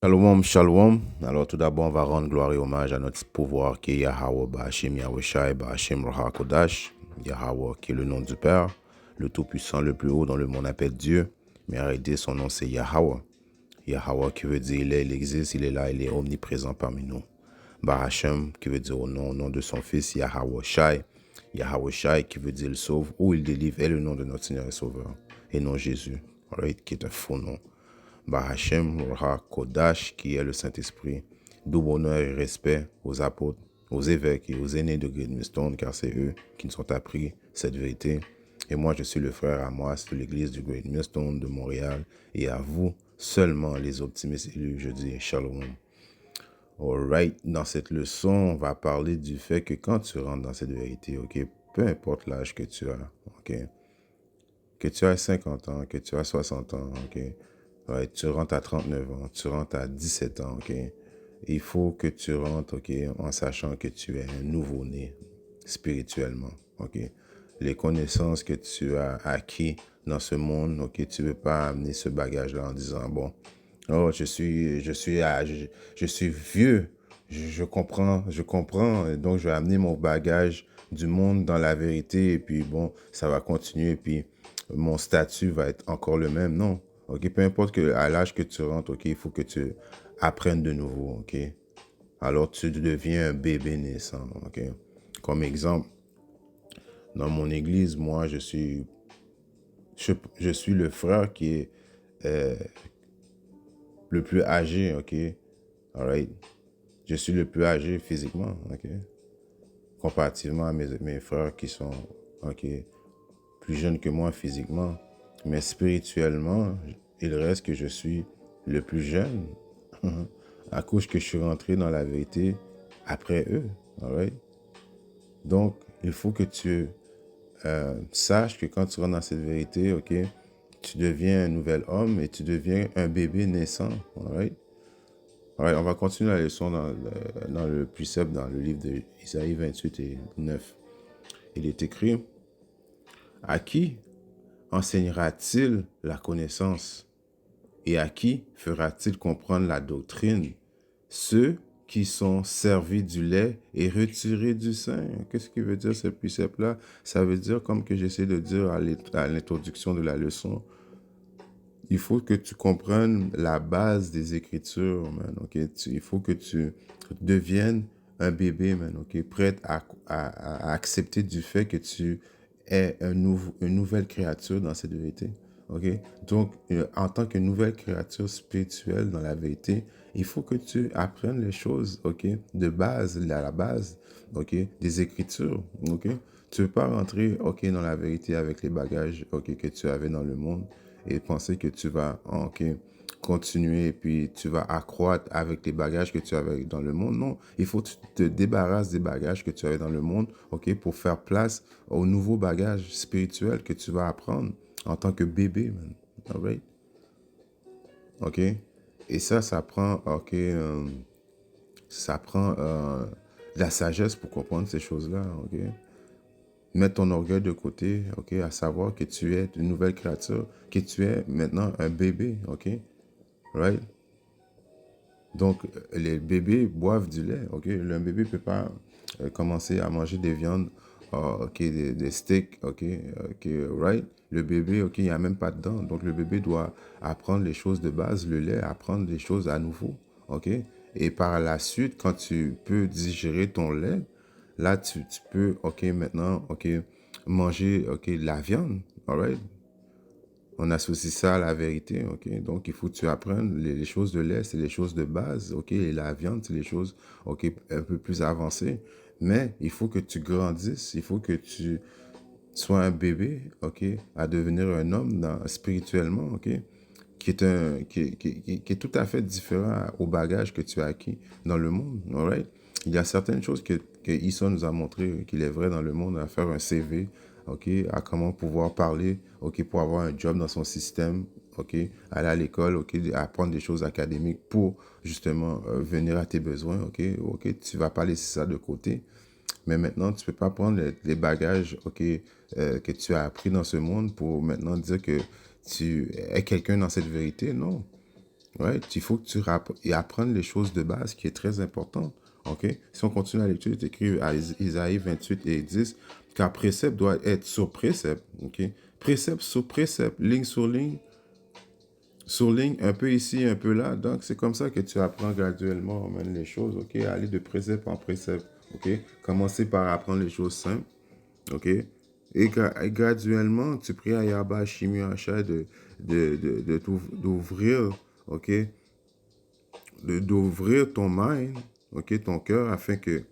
Shalom, shalom. Alors tout d'abord, on va rendre gloire et hommage à notre pouvoir qui est Yahweh Ba'Hashem Yahweh Shai Ba'Hashem Roha Kodash. Yahweh qui est le nom du Père, le Tout-Puissant, le plus haut dans le monde appelle Dieu. Mais arrêtez, son nom c'est Yahweh. Yahweh qui veut dire il existe, il est là, il est omniprésent parmi nous. Ba'Hashem qui veut dire au nom de son fils Yahweh Shai. Yahweh Shai qui veut dire il sauve ou il délivre est le nom de notre Seigneur et Sauveur. Et non Jésus, right, qui est un faux nom. Ba'Hashem Roha Kodash, qui est le Saint-Esprit. Double honneur et respect aux apôtres, aux évêques et aux aînés de Great Millstone, car c'est eux qui nous ont appris cette vérité. Et moi, je suis le frère Amos de l'église du Great Millstone de Montréal. Et à vous, seulement les optimistes élus, je dis Shalom. Alright, dans cette leçon, on va parler du fait que quand tu rentres dans cette vérité, ok, peu importe l'âge que tu as, ok, que tu as 50 ans, que tu as 60 ans, ok, ouais, tu rentres à 39 ans, tu rentres à 17 ans, ok? Il faut que tu rentres, ok, en sachant que tu es un nouveau-né spirituellement, ok? Les connaissances que tu as acquis dans ce monde, ok, tu ne veux pas amener ce bagage-là en disant, bon, oh, je suis vieux, je comprends, et donc je vais amener mon bagage du monde dans la vérité, et puis bon, ça va continuer, et puis mon statut va être encore le même, non. Ok, peu importe à l'âge que tu rentres, ok, il faut que tu apprennes de nouveau, ok. Alors tu deviens un bébé naissant, ok. Comme exemple, dans mon église, moi, je suis le frère qui est le plus âgé, ok. Alright. Je suis le plus âgé physiquement, ok. Comparativement à mes frères qui sont, ok, plus jeunes que moi physiquement. Mais spirituellement, il reste que je suis le plus jeune. À cause que je suis rentré dans la vérité après eux. Alright? Donc, il faut que tu saches que quand tu rentres dans cette vérité, ok, tu deviens un nouvel homme et tu deviens un bébé naissant. Alright? Alright, on va continuer la leçon dans le précepte, dans le livre d'Isaïe 28 et 9. Il est écrit, à qui enseignera-t-il la connaissance? Et à qui fera-t-il comprendre la doctrine? Ceux qui sont servis du lait et retirés du sein. Qu'est-ce qui veut dire ce précepte-là? Ça veut dire, comme que j'essaie de dire à l'introduction de la leçon, il faut que tu comprennes la base des Écritures, man, ok? Il faut que tu deviennes un bébé, man, ok? Prêt à accepter du fait que tu es une nouvelle créature dans cette vérité. Okay? Donc, en tant que nouvelle créature spirituelle dans la vérité, il faut que tu apprennes les choses, ok, de base, à la base, ok, des Écritures, ok. Tu ne veux pas rentrer, ok, dans la vérité avec les bagages, ok, que tu avais dans le monde et penser que tu vas, ok, continuer et puis tu vas accroître avec les bagages que tu avais dans le monde. Non, il faut que tu te débarrasses des bagages que tu avais dans le monde, ok, pour faire place aux nouveaux bagages spirituels que tu vas apprendre en tant que bébé, man. All right? OK? Et ça prend, OK, ça prend de la sagesse pour comprendre ces choses-là, OK? Mettre ton orgueil de côté, OK? À savoir que tu es une nouvelle créature, que tu es maintenant un bébé, OK? Right? Donc, les bébés boivent du lait, OK? Un bébé ne peut pas commencer à manger des viandes, OK, des steaks, OK, right? Le bébé, OK, il n'y a même pas de dents. Donc, le bébé doit apprendre les choses de base, le lait, apprendre les choses à nouveau, OK? Et par la suite, quand tu peux digérer ton lait, là, tu peux, OK, maintenant, OK, manger, OK, de la viande, all right? On associe ça à la vérité, ok? Donc, il faut que tu apprennes les choses de lait, c'est les choses de base, ok? Et la viande, c'est les choses, ok, un peu plus avancées. Mais il faut que tu grandisses, il faut que tu sois un bébé, ok? À devenir un homme spirituellement, ok? Qui est tout à fait différent au bagage que tu as acquis dans le monde, all right? Il y a certaines choses que Issa nous a montré qu'il est vrai dans le monde, à faire un CV, ok, à comment pouvoir parler, ok, pour avoir un job dans son système, ok, aller à l'école, ok, apprendre des choses académiques pour justement venir à tes besoins, ok, tu vas pas laisser ça de côté. Mais maintenant, tu peux pas prendre les bagages, ok, que tu as appris dans ce monde pour maintenant dire que tu es quelqu'un dans cette vérité, non. right? Il faut que tu apprennes les choses de base qui est très important. OK? Si on continue la lecture, il est écrit à Isaïe 28 et 10 qu'un précepte doit être sur précepte. OK? Précepte sur précepte, ligne sur ligne, un peu ici, un peu là. Donc, c'est comme ça que tu apprends graduellement même les choses. OK? Aller de précepte en précepte. OK? Commencer par apprendre les choses simples. OK? Et graduellement, tu pries à Yahba Shimi Hacha d'ouvrir, OK? D'ouvrir ton mind, OK, ton cœur, afin que,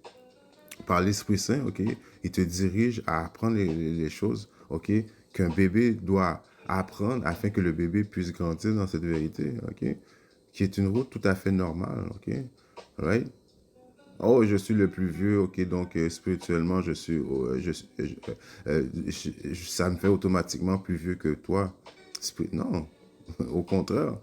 par l'Esprit Saint, OK, il te dirige à apprendre les choses, OK, qu'un bébé doit apprendre afin que le bébé puisse grandir dans cette vérité, OK, qui est une route tout à fait normale, OK, right? Oh, je suis le plus vieux, ok, donc spirituellement, je suis, ça me fait automatiquement plus vieux que toi. Non, au contraire.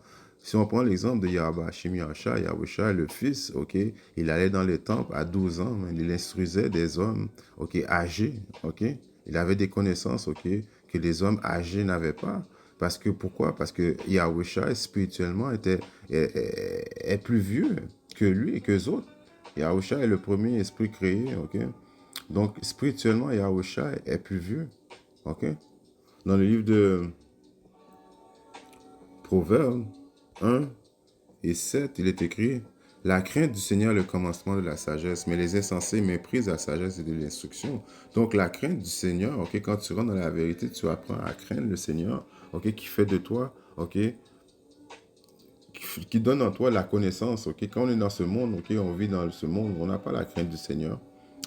Si on prend l'exemple de Yahweh Yahusha, Yahusha, le fils, ok, il allait dans les temples à 12 ans, il instruisait des hommes, ok, âgés, ok. Il avait des connaissances, ok, que les hommes âgés n'avaient pas. Parce que, pourquoi? Parce que Yahusha, spirituellement, est plus vieux que lui et que les autres. Yahusha est le premier esprit créé, ok? Donc, spirituellement, Yahusha est plus vieux, ok? Dans le livre de Proverbes 1 et 7, il est écrit: la crainte du Seigneur est le commencement de la sagesse, mais les insensés méprisent la sagesse et de l'instruction. Donc, la crainte du Seigneur, ok, quand tu rentres dans la vérité, tu apprends à craindre le Seigneur, ok, qui fait de toi, ok, qui donne en toi la connaissance, ok. Quand on est dans ce monde, ok, on vit dans ce monde, on n'a pas la crainte du Seigneur,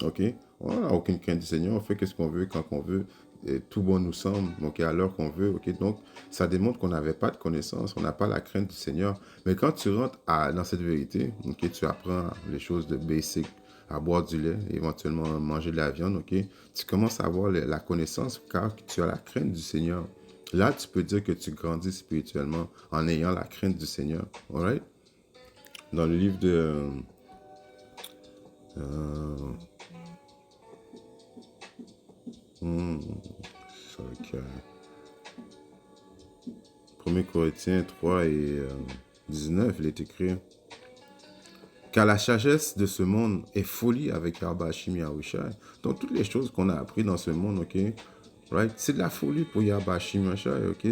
ok. On n'a aucune crainte du Seigneur, on fait ce qu'on veut, quand on veut, et tout bon nous semble, ok, à l'heure qu'on veut, ok. Donc, ça démontre qu'on n'avait pas de connaissance, on n'a pas la crainte du Seigneur. Mais quand tu rentres dans cette vérité, ok, tu apprends les choses de basic, à boire du lait, éventuellement manger de la viande, ok, tu commences à avoir la connaissance car tu as la crainte du Seigneur. Là, tu peux dire que tu grandis spirituellement en ayant la crainte du Seigneur. Alright? Dans le livre de euh, hmm, c'est 1 Corinthiens 3 et 19, il est écrit: car la sagesse de ce monde est folie avec Yahba Hashim Yahushua. Donc, toutes les choses qu'on a apprises dans ce monde, ok, right, c'est de la folie pour Yahba Hashim Yahushua, ok.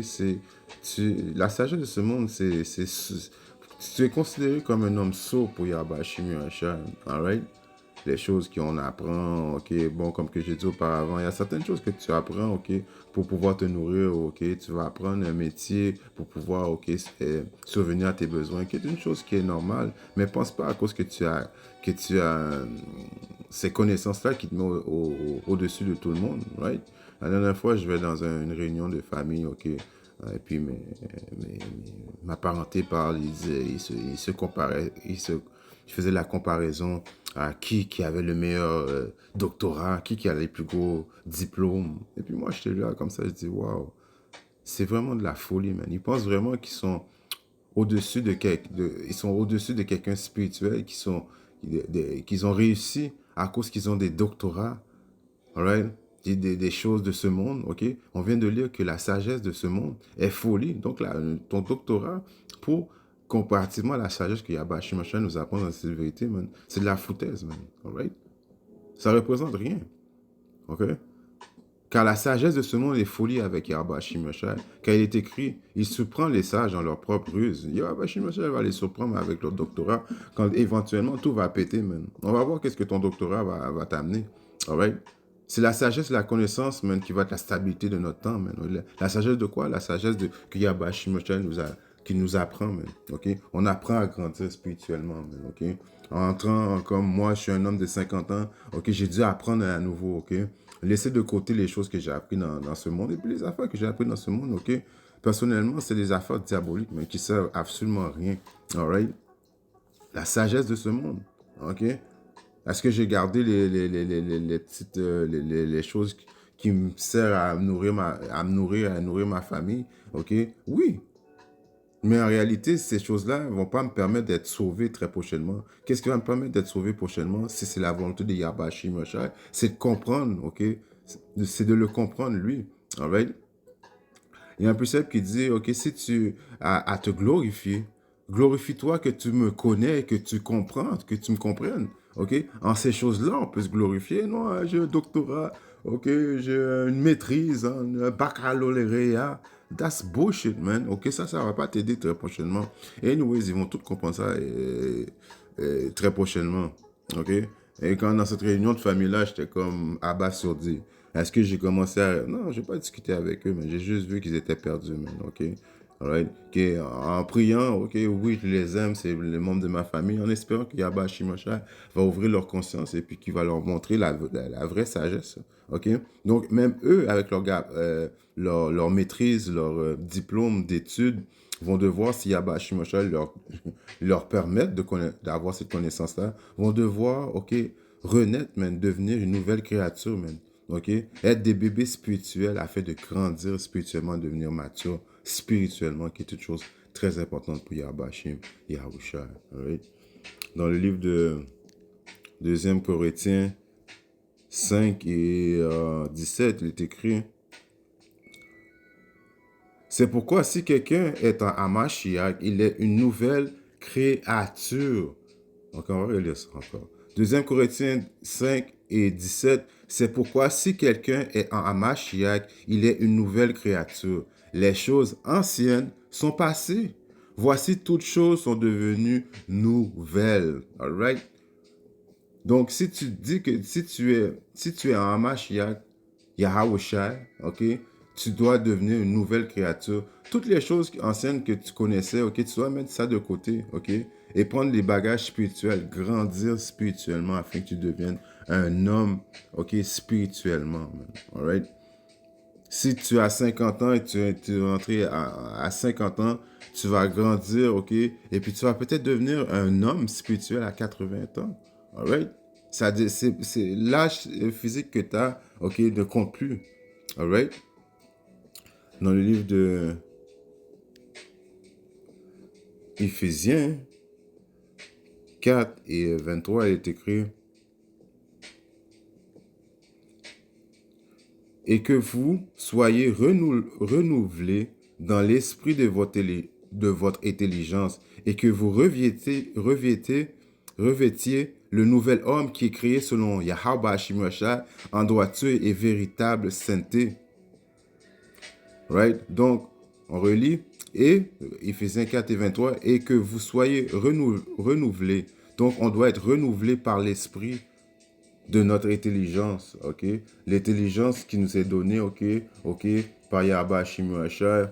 La sagesse de ce monde, tu es considéré comme un homme sourd pour Yahba Hashim Yahushua, alright. Les choses qu'on apprend, ok, bon, comme que j'ai dit auparavant, il y a certaines choses que tu apprends, ok, pour pouvoir te nourrir, ok, tu vas apprendre un métier pour pouvoir, ok, survenir à tes besoins, qui est une chose qui est normale, mais pense pas à cause que tu as ces connaissances-là qui te mettent au-dessus de tout le monde, right? La dernière fois, je vais dans une réunion de famille, ok, et puis ma parenté parle, il se comparait, il faisait la comparaison à qui avait le meilleur doctorat, qui a les plus gros diplômes. Et puis moi, j'étais là comme ça, je dis, waouh, c'est vraiment de la folie, man. Ils pensent vraiment qu'ils sont au-dessus ils sont au-dessus de quelqu'un spirituel, qu'ils ont réussi à cause qu'ils ont des doctorats, alright? Des choses de ce monde, ok? On vient de lire que la sagesse de ce monde est folie. Donc, là, ton doctorat, pour comparativement à la sagesse que Yabashi Machin nous apprend dans cette vérité, man, c'est de la foutaise, man, alright? Ça représente rien, ok? Car la sagesse de ce monde est folie avec Yabashi Machin. Car il est écrit, il surprend les sages dans leur propre ruse. Yabashi Machin va les surprendre avec leur doctorat quand éventuellement tout va péter, man. On va voir qu'est-ce que ton doctorat va t'amener, alright? C'est la sagesse, la connaissance, man, qui va être la stabilité de notre temps, man. La sagesse de quoi? La sagesse que Yabashi Machin qui nous apprend, man. OK? On apprend à grandir spirituellement, man. OK? En entrant, comme moi, je suis un homme de 50 ans, OK? J'ai dû apprendre à nouveau, OK? Laisser de côté les choses que j'ai apprises dans ce monde et puis les affaires que j'ai apprises dans ce monde, OK? Personnellement, c'est des affaires diaboliques, mais qui servent absolument à rien. All right? La sagesse de ce monde, OK? Est-ce que j'ai gardé les petites les choses qui me servent à nourrir ma famille? OK? Oui. Mais en réalité, ces choses-là ne vont pas me permettre d'être sauvé très prochainement. Qu'est-ce qui va me permettre d'être sauvé prochainement? Si c'est la volonté de Yahba Shimashai, c'est de comprendre, OK? C'est de le comprendre, lui. All right? Il y a un précepte qui dit, OK, si tu as à te glorifier, Glorifie-toi que tu me connais, que tu comprends, que tu me comprennes. OK? En ces choses-là, on peut se glorifier. Non, j'ai un doctorat. OK? J'ai une maîtrise, un baccalauréat. That's bullshit, man. OK? Ça va pas t'aider très prochainement. Et anyways, ils vont tous comprendre ça très prochainement. OK? Et quand dans cette réunion de famille-là, j'étais comme abasourdi. Est-ce que j'ai commencé à... Non, j'ai pas discuté avec eux, mais j'ai juste vu qu'ils étaient perdus, man. OK? Alright? Ok, en priant, ok, oui, je les aime, c'est les membres de ma famille, en espérant que Yahba Shimosha va ouvrir leur conscience et puis qu'il va leur montrer la vraie sagesse. Ok? Donc, même eux, avec leur maîtrise, leur diplôme d'études, vont devoir, si Yahba Shimosha leur permettre d'avoir cette connaissance-là, vont devoir, ok, renaître, man, devenir une nouvelle créature, man. OK? Être des bébés spirituels afin de grandir spirituellement, devenir mature spirituellement, qui est une chose très importante pour Yahbashim, Yahusha. Right? Dans le livre de 2 Corinthiens 5 et 17, il est écrit: c'est pourquoi si quelqu'un est en Hamashiach, il est une nouvelle créature. Donc, on va relire ça encore. 2 Corinthiens 5 et 17. C'est pourquoi si quelqu'un est en Hamashiach, il est une nouvelle créature. Les choses anciennes sont passées. Voici toutes choses sont devenues nouvelles. All right? Donc, si tu dis que si tu es en Hamashiach, Yahawashi, ok, tu dois devenir une nouvelle créature. Toutes les choses anciennes que tu connaissais, ok, tu dois mettre ça de côté, ok, et prendre les bagages spirituels, grandir spirituellement afin que tu deviennes un homme, ok, spirituellement, man. All right? Si tu as 50 ans et tu es rentré à 50 ans, tu vas grandir, ok, et puis tu vas peut-être devenir un homme spirituel à 80 ans. All right? C'est l'âge physique que tu as, ok, ne compte plus. All right? Dans le livre de Éphésiens 4 et 23, il est écrit: et que vous soyez renouvelés dans l'esprit de votre intelligence, et que vous revêtiez le nouvel homme qui est créé selon Yahweh Hashimosha en droiture et véritable sainteté. Right? Donc, on relit, et Éphésiens 4 et 23, et que vous soyez renouvelés. Donc, on doit être renouvelé par l'esprit de notre intelligence, ok? L'intelligence qui nous est donnée, ok, par Yahba Shimashai,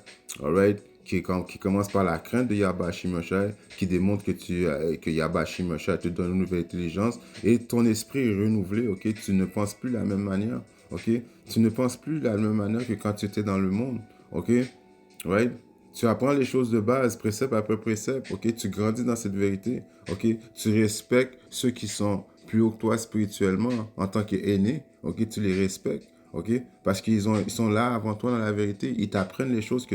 alright, qui commence par la crainte de Yahba Shimashai, qui démontre que Yahba Shimashai te donne une nouvelle intelligence, et ton esprit est renouvelé, ok? Tu ne penses plus de la même manière, ok? Tu ne penses plus de la même manière que quand tu étais dans le monde, ok? Right? Tu apprends les choses de base, précepte après précepte, ok? Tu grandis dans cette vérité, ok? Tu respectes ceux qui sont plus haut que toi spirituellement en tant qu'aînés, ok? Tu les respectes, ok? Parce qu'ils sont là avant toi dans la vérité. Ils t'apprennent les choses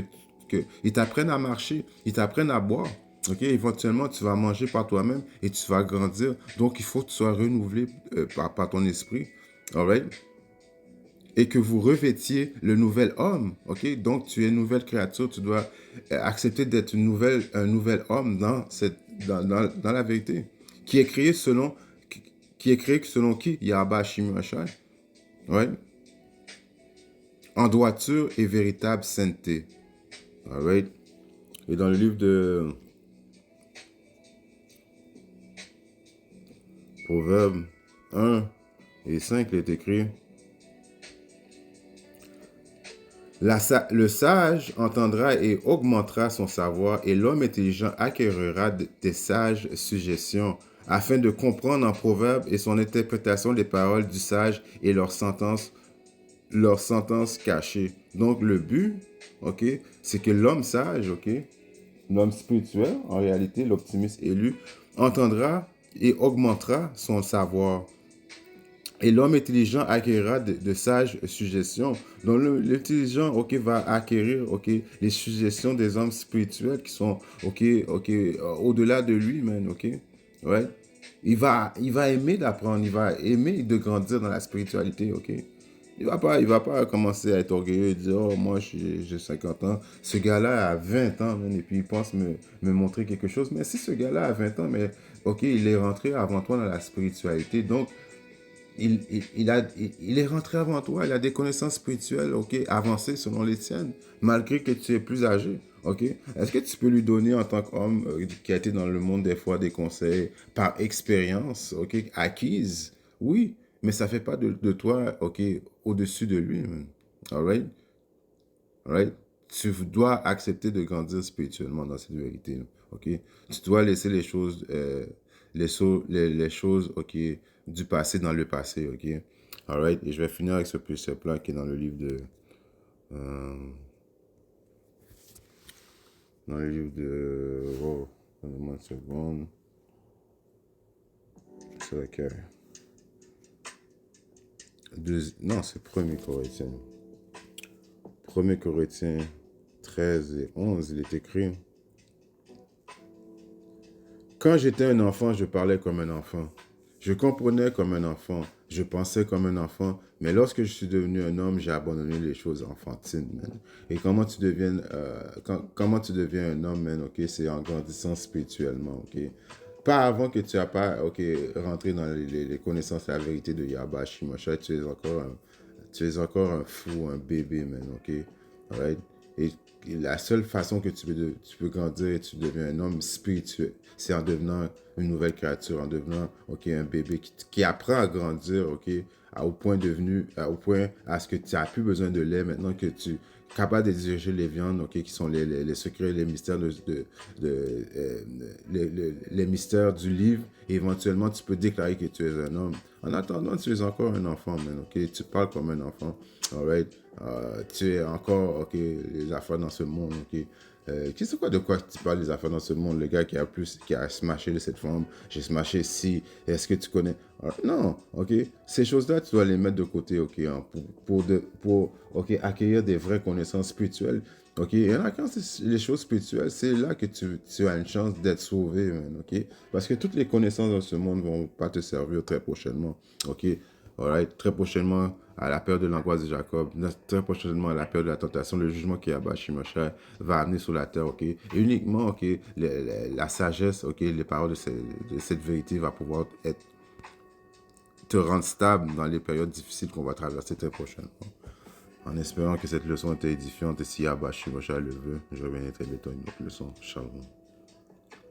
ils t'apprennent à marcher, ils t'apprennent à boire, ok? Éventuellement, tu vas manger par toi-même et tu vas grandir. Donc, il faut que tu sois renouvelé par ton esprit, alright? Et que vous revêtiez le nouvel homme, ok? Donc, tu es une nouvelle créature, tu dois accepter d'être un nouvel homme dans la vérité, qui est créé selon qui? Yahba Shimashai, ouais? En droiture et véritable sainteté, alright? Et dans le livre de Proverbes 1 et 5, il est écrit: le sage entendra et augmentera son savoir, et l'homme intelligent acquérera des sages suggestions, afin de comprendre en proverbe et son interprétation des paroles du sage et leurs sentences cachées. Donc le but, ok, c'est que l'homme sage, ok, l'homme spirituel, en réalité, l'optimiste élu, entendra et augmentera son savoir. Et l'homme intelligent acquérera de sages suggestions. Donc l'intelligent, ok, va acquérir, ok, les suggestions des hommes spirituels qui sont, ok, au-delà de lui, man, ok, ouais. Il va aimer d'apprendre, il va aimer de grandir dans la spiritualité, ok. Il va pas commencer à être orgueilleux et dire, oh, moi, j'ai 50 ans. Ce gars-là a 20 ans, man, et puis il pense me montrer quelque chose. Mais si ce gars-là a 20 ans, mais ok, il est rentré avant toi dans la spiritualité. Donc, il est rentré avant toi, il a des connaissances spirituelles, ok, avancées selon les tiennes, malgré que tu es plus âgé, ok. Est-ce que tu peux lui donner en tant qu'homme qui a été dans le monde des fois des conseils par expérience, ok, acquise? Oui, mais ça fait pas de toi, ok, au-dessus de lui, man. Alright? Alright? Tu dois accepter de grandir spirituellement dans cette vérité, ok? Tu dois laisser les choses, les choses, ok, du passé dans le passé, ok? Alright? Et je vais finir avec ce précepte-là qui est euh, dans le livre de, oh, donnez-moi une seconde. C'est lequel? Non, c'est premier Corinthiens. Premier Corinthiens 13 et 11, il est écrit. Quand j'étais un enfant, je parlais comme un enfant. Je comprenais comme un enfant. Je pensais comme un enfant. Mais lorsque je suis devenu un homme, j'ai abandonné les choses enfantines, man. Et comment tu deviens un homme, man, ok? C'est en grandissant spirituellement, ok? Pas avant que tu n'as pas, ok, rentré dans les connaissances, la vérité de Yahba Shimosha, tu es encore un fou, un bébé, man, ok? Alright? Et la seule façon que tu peux grandir et tu deviens un homme spirituel, c'est en devenant une nouvelle créature, en devenant, ok, un bébé qui apprend à grandir, ok, au point à ce que tu n'as plus besoin de lait maintenant que tu es capable de diriger les viandes, ok, qui sont les secrets, les mystères les mystères du livre. Et éventuellement, tu peux déclarer que tu es un homme. En attendant, tu es encore un enfant, man, ok, tu parles comme un enfant, alright. Tu es encore, ok, les affaires dans ce monde, ok. Tu sais quoi de quoi tu parles des affaires dans ce monde? Le gars qui a smashé de cette forme, j'ai smashé si, est-ce que tu connais? Non, ok. Ces choses-là, tu dois les mettre de côté, ok, hein, ok, accueillir des vraies connaissances spirituelles. Ok, et là, quand c'est les choses spirituelles, c'est là que tu as une chance d'être sauvé, man, ok? Parce que toutes les connaissances dans ce monde vont pas te servir très prochainement, ok? Alright, très prochainement, à la période de l'angoisse de Jacob, très prochainement, à la période de la tentation, le jugement qui abat Shimosha va amener sur la terre, ok? Et uniquement, ok, la sagesse, ok, les paroles de cette vérité va pouvoir te rendre stable dans les périodes difficiles qu'on va traverser très prochainement. En espérant que cette leçon était édifiante et si Abba Shimosha le veut, je reviendrai très bientôt une autre leçon. Shalom.